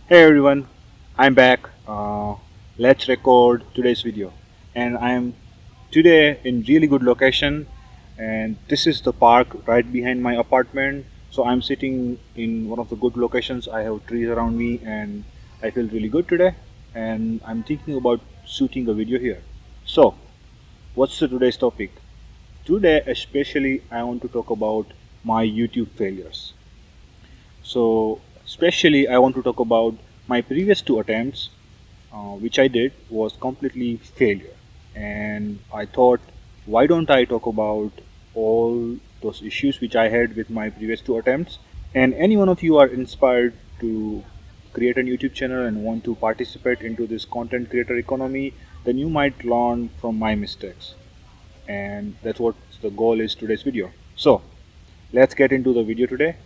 Hey everyone, I'm back. Let's record today's video. And I am today in really good location, and this is the park right behind my apartment. So I'm sitting in one of the good locations. I have trees around me and I feel really good today, and I'm thinking about shooting a video here. So, what's the today's topic? Today especially I want to talk about my YouTube failures. So, especially, I want to talk about my previous two attempts, which I did, was completely failure. And I thought, why don't I talk about all those issues which I had with my previous two attempts? And any one of you are inspired to create a YouTube channel and want to participate into this content creator economy, then you might learn from my mistakes. And that's what the goal is today's video. So, let's get into the video today.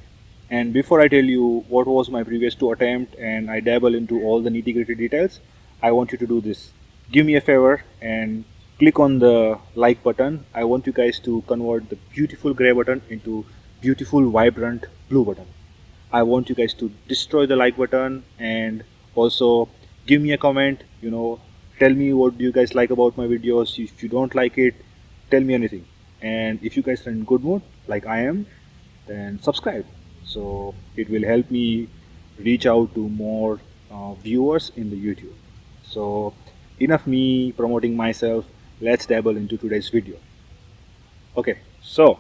And before I tell you what was my previous two attempt and I dabble into all the nitty gritty details, I want you to do this. Give me a favor and click on the like button. I want you guys to convert the beautiful gray button into beautiful vibrant blue button. I want you guys to destroy the like button and also give me a comment. Tell me what do you guys like about my videos. If you don't like it, tell me anything. And if you guys are in good mood, like I am, then subscribe. So it will help me reach out to more viewers in the YouTube. So enough me promoting myself. Let's dabble into today's video. Okay, so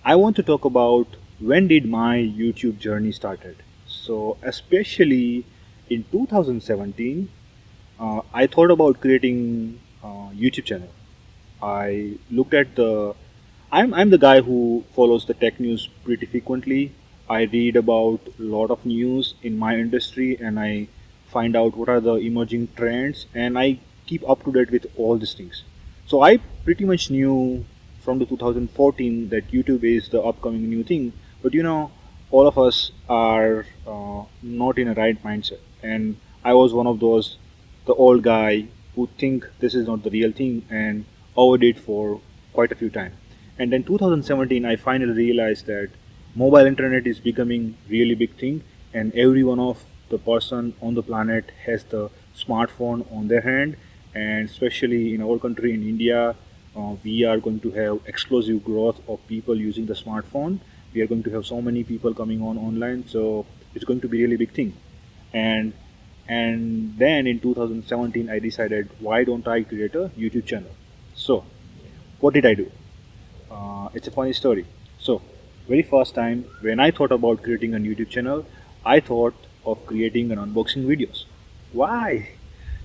I want to talk about when did my YouTube journey started. So especially in 2017, I thought about creating a YouTube channel. I looked at the I'm the guy who follows the tech news pretty frequently. I read about a lot of news in my industry and I find out what are the emerging trends and I keep up to date with all these things. So I pretty much knew from the 2014 that YouTube is the upcoming new thing, but all of us are not in a right mindset, and I was one of those, the old guy who think this is not the real thing and overdid for quite a few times. And then 2017, I finally realized that mobile internet is becoming really big thing, and every one of the person on the planet has the smartphone on their hand, and especially in our country in India, we are going to have explosive growth of people using the smartphone. We are going to have so many people coming on online, so it's going to be really big thing. And and then in 2017, I decided, why don't I create a YouTube channel? So what did I do? It's a funny story. So, very first time when I thought about creating a YouTube channel, I thought of creating an unboxing videos. Why?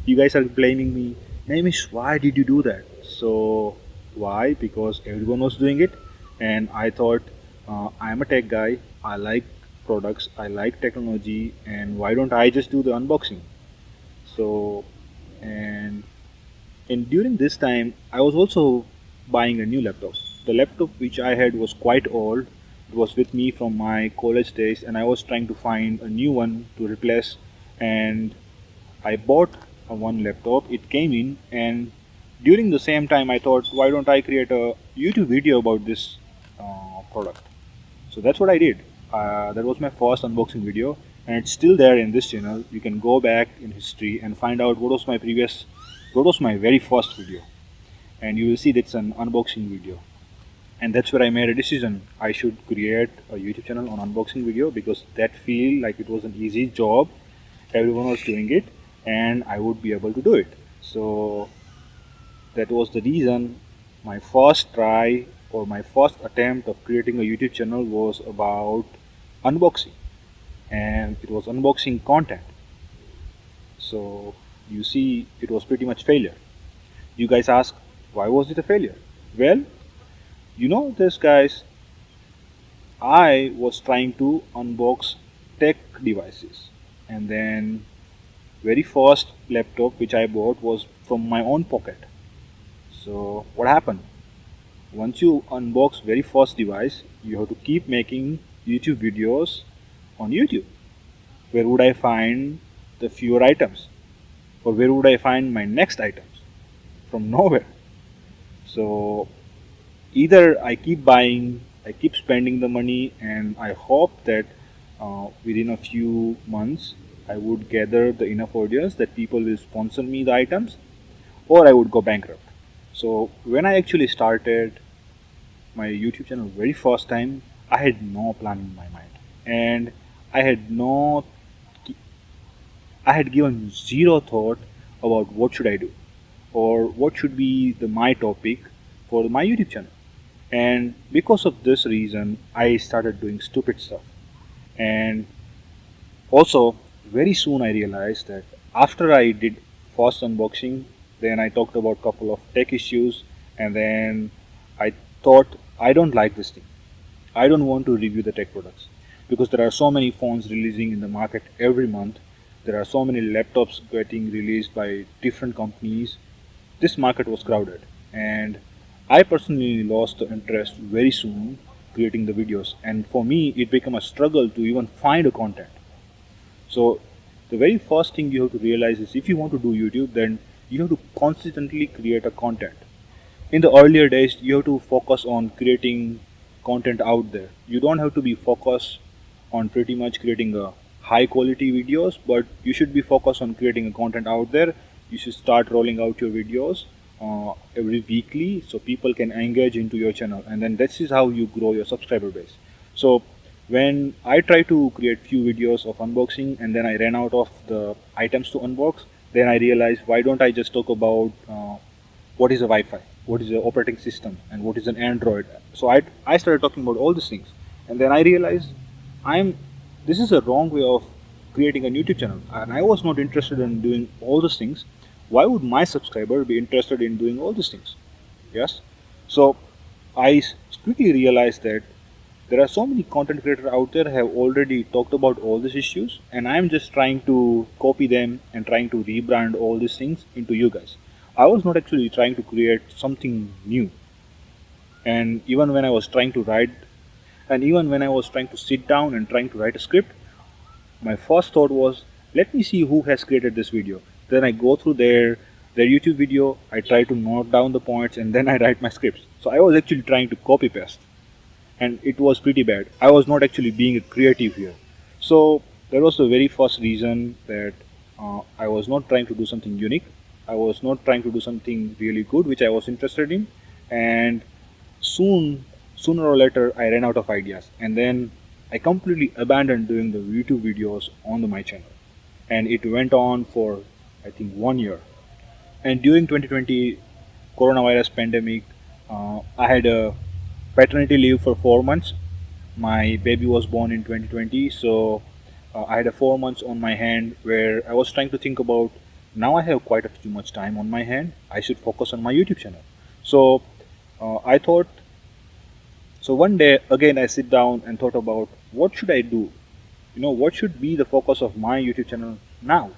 You guys are blaming me. Namish, why did you do that? So, why? Because everyone was doing it, and I thought I'm a tech guy. I like products. I like technology, and why don't I just do the unboxing? So, and during this time, I was also buying a new laptop. The laptop which I had was quite old. It was with me from my college days, and I was trying to find a new one to replace. And I bought a one laptop. It came in, and during the same time, I thought, why don't I create a YouTube video about this product? So that's what I did. That was my first unboxing video, and it's still there in this channel. You can go back in history and find out what was my very first video, and you will see that's an unboxing video. And that's where I made a decision. I should create a YouTube channel on unboxing video because that feel like it was an easy job. Everyone was doing it, and I would be able to do it. So that was the reason my first try or my first attempt of creating a YouTube channel was about unboxing, and it was unboxing content. So you see, it was pretty much failure. You guys ask, why was it a failure? Well, this guys, I was trying to unbox tech devices, and then very first laptop which I bought was from my own pocket. So what happened? Once you unbox very first device, you have to keep making YouTube videos on YouTube. Where would I find the fewer items? Or where would I find my next items? From nowhere. So either I keep buying, I keep spending the money, and I hope that within a few months I would gather the enough audience that people will sponsor me the items, or I would go bankrupt. So when I actually started my YouTube channel very first time, I had no plan in my mind, and I had no, I had given zero thought about what should I do, or what should be the my topic for my YouTube channel. And because of this reason, I started doing stupid stuff. And also, very soon I realized that after I did first unboxing, then I talked about couple of tech issues, and then I thought I don't like this thing. I don't want to review the tech products because there are so many phones releasing in the market every month. There are so many laptops getting released by different companies. This market was crowded, and I personally lost the interest very soon creating the videos. And for me, it became a struggle to even find a content. So the very first thing you have to realize is if you want to do YouTube, then you have to consistently create a content. In the earlier days, you have to focus on creating content out there. You don't have to be focused on pretty much creating a high quality videos, but you should be focused on creating a content out there. You should start rolling out your videos every weekly so people can engage into your channel, and then this is how you grow your subscriber base. So when I try to create few videos of unboxing and then I ran out of the items to unbox, then I realized why don't I just talk about what is a Wi-Fi, what is an operating system, and what is an Android. So I started talking about all these things, and then I realized I'm this is a wrong way of creating a YouTube channel, and I was not interested in doing all these things. Why would my subscriber be interested in doing all these things? Yes. So I quickly realized that there are so many content creators out there have already talked about all these issues, and I'm just trying to copy them and trying to rebrand all these things into you guys. I was not actually trying to create something new. And even when I was trying to write, and even when I was trying to sit down and trying to write a script, my first thought was, let me see who has created this video. Then I go through their YouTube video, I try to note down the points, and then I write my scripts. So I was actually trying to copy paste, and it was pretty bad. I was not actually being a creative here. So that was the very first reason that I was not trying to do something unique. I was not trying to do something really good, which I was interested in. And sooner or later, I ran out of ideas, and then I completely abandoned doing the YouTube videos on my channel. And it went on for I think 1 year. And during 2020 coronavirus pandemic, I had a paternity leave for 4 months. My baby was born in 2020, so I had a 4 months on my hand where I was trying to think about now I have quite a few much time on my hand. I should focus on my YouTube channel. So I thought. So one day again I sit down and thought about what should I do. What should be the focus of my YouTube channel now.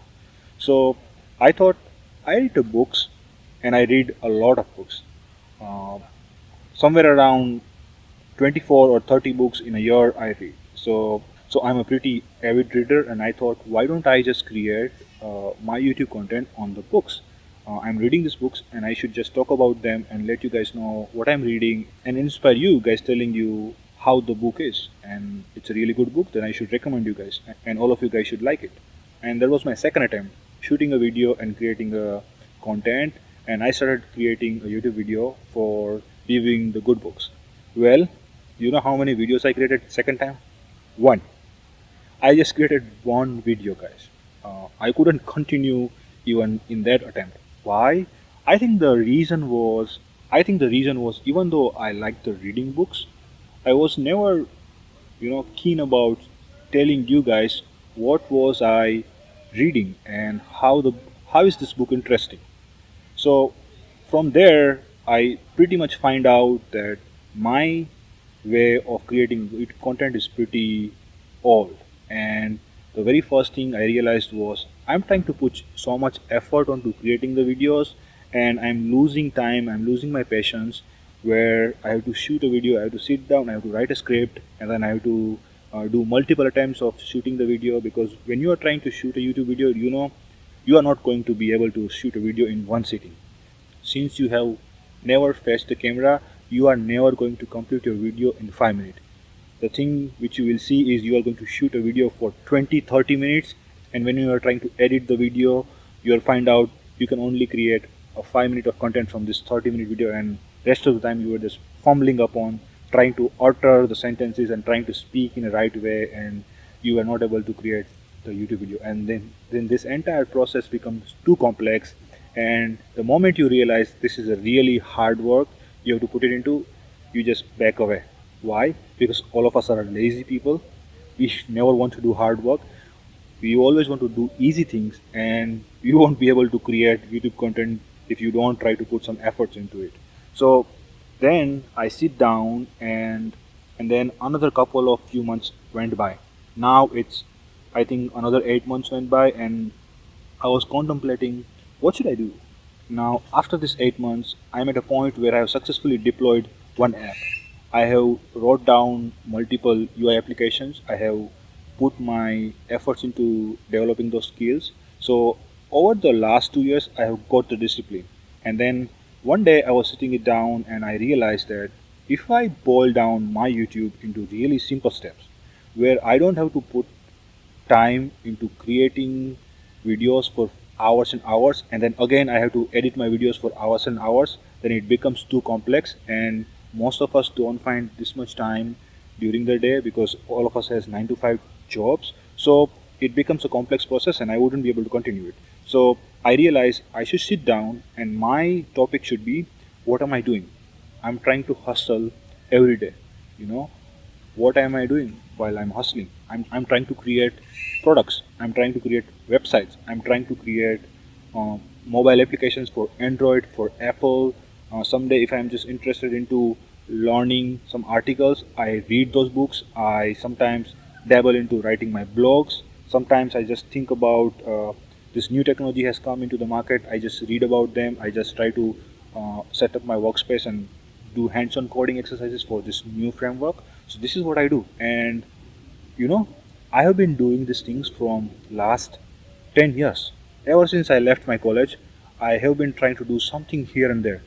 So I thought I read the books, and I read a lot of books. Uh, Somewhere around 24 or 30 books in a year I read. So I'm a pretty avid reader, and I thought, why don't I just create my YouTube content on the books? I'm reading these books, and I should just talk about them and let you guys know what I'm reading and inspire you guys, telling you how the book is. And it's a really good book, then I should recommend you guys, and all of you guys should like it. And that was my second attempt, shooting a video and creating a content. And I started creating a YouTube video for reviewing the good books. Well, you know how many videos I created second time? One. I just created one video, guys. I couldn't continue even in that attempt. Why? I think the reason was even though I liked the reading books, I was never keen about telling you guys what was I reading and how is this book interesting. So from there, I pretty much find out that my way of creating content is pretty old. And the very first thing I realized was I'm trying to put so much effort onto creating the videos, and I'm losing time, I'm losing my patience, where I have to shoot a video, I have to sit down, I have to write a script, and then I have to do multiple attempts of shooting the video. Because when you are trying to shoot a YouTube video, you are not going to be able to shoot a video in one sitting. Since you have never faced the camera, you are never going to complete your video in 5 minutes. The thing which you will see is you are going to shoot a video for 20-30 minutes, and when you are trying to edit the video, you'll find out you can only create a 5 minute of content from this 30-minute video, and rest of the time you are just fumbling upon trying to alter the sentences and trying to speak in a right way, and you are not able to create the YouTube video. And then this entire process becomes too complex, and the moment you realize this is a really hard work you have to put it into, you just back away. Why? Because all of us are lazy people. We never want to do hard work. We always want to do easy things, and you won't be able to create YouTube content if you don't try to put some efforts into it. So then I sit down, and then another couple of few months went by. Now it's, I think, another 8 months went by, and I was contemplating what should I do. Now after this 8 months, I'm at a point where I have successfully deployed one app. I have wrote down multiple UI applications. I have put my efforts into developing those skills. So over the last 2 years, I have got the discipline. And then one day I was sitting it down and I realized that if I boil down my YouTube into really simple steps, where I don't have to put time into creating videos for hours and hours, and then again I have to edit my videos for hours and hours, then it becomes too complex, and most of us don't find this much time during the day because all of us has 9 to 5 jobs. So it becomes a complex process and I wouldn't be able to continue it. So I realized I should sit down, and my topic should be, what am I doing? I'm trying to hustle every day, you know. What am I doing while I'm hustling? I'm trying to create products, I'm trying to create websites, I'm trying to create mobile applications for Android, for Apple. Someday if I'm just interested into learning some articles, I read those books. I sometimes dabble into writing my blogs. Sometimes I just think about this new technology has come into the market, I just read about them. I just try to set up my workspace and do hands-on coding exercises for this new framework. So this is what I do. And you know, I have been doing these things from last 10 years. Ever since I left my college, I have been trying to do something here and there.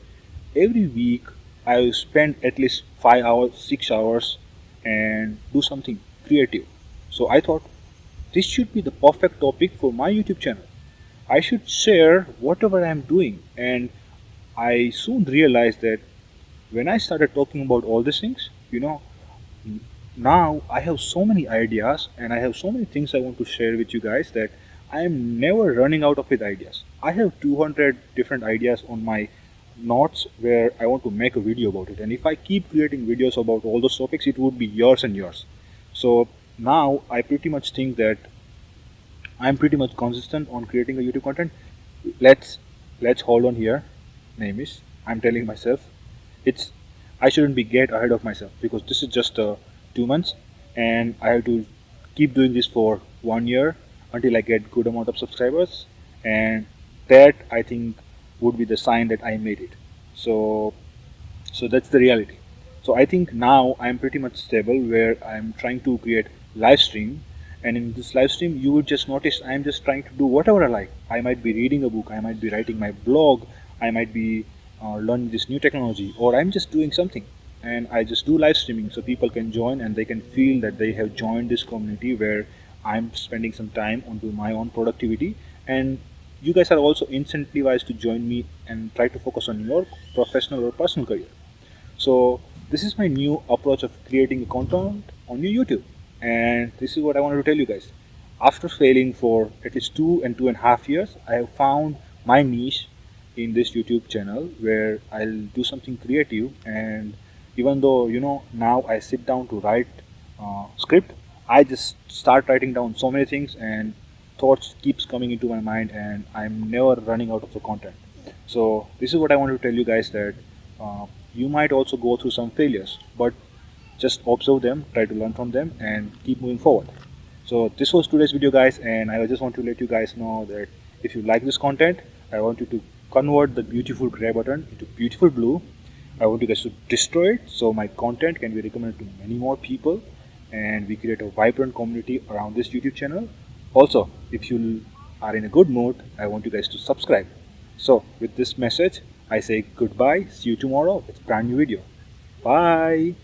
Every week I spend at least 5 hours, 6 hours, and do something creative. So I thought this should be the perfect topic for my YouTube channel. I should share whatever I am doing. And I soon realized that when I started talking about all these things, now I have so many ideas and I have so many things I want to share with you guys that I am never running out of with ideas. I have 200 different ideas on my notes where I want to make a video about it. And if I keep creating videos about all those topics, it would be years and years. So now I pretty much think that I'm pretty much consistent on creating a YouTube content. Let's let's hold on here. Name is, I'm telling myself it's, I shouldn't be get ahead of myself because this is just 2 months, and I have to keep doing this for 1 year until I get good amount of subscribers, and that I think would be the sign that I made it. So so that's the reality. So I think now I'm pretty much stable where I'm trying to create live stream, and in this live stream you would just notice I'm just trying to do whatever I like. I might be reading a book, I might be writing my blog, I might be learning this new technology, or I'm just doing something, and I just do live streaming so people can join and they can feel that they have joined this community where I'm spending some time onto my own productivity, and you guys are also incentivized to join me and try to focus on your professional or personal career. So this is my new approach of creating content on your YouTube, and this is what I wanted to tell you guys. After failing for at least 2 and 2.5 years, I have found my niche in this YouTube channel where I'll do something creative. And even though now I sit down to write script, I just start writing down so many things, and thoughts keeps coming into my mind, and I'm never running out of the content. So this is what I want to tell you guys, that you might also go through some failures, but just observe them, try to learn from them, and keep moving forward. So this was today's video, guys, and I just want to let you guys know that if you like this content, I want you to convert the beautiful gray button into beautiful blue. I want you guys to destroy it so my content can be recommended to many more people, and we create a vibrant community around this YouTube channel. Also, if you are in a good mood, I want you guys to subscribe. So with this message, I say goodbye. See you tomorrow with a brand new video. Bye.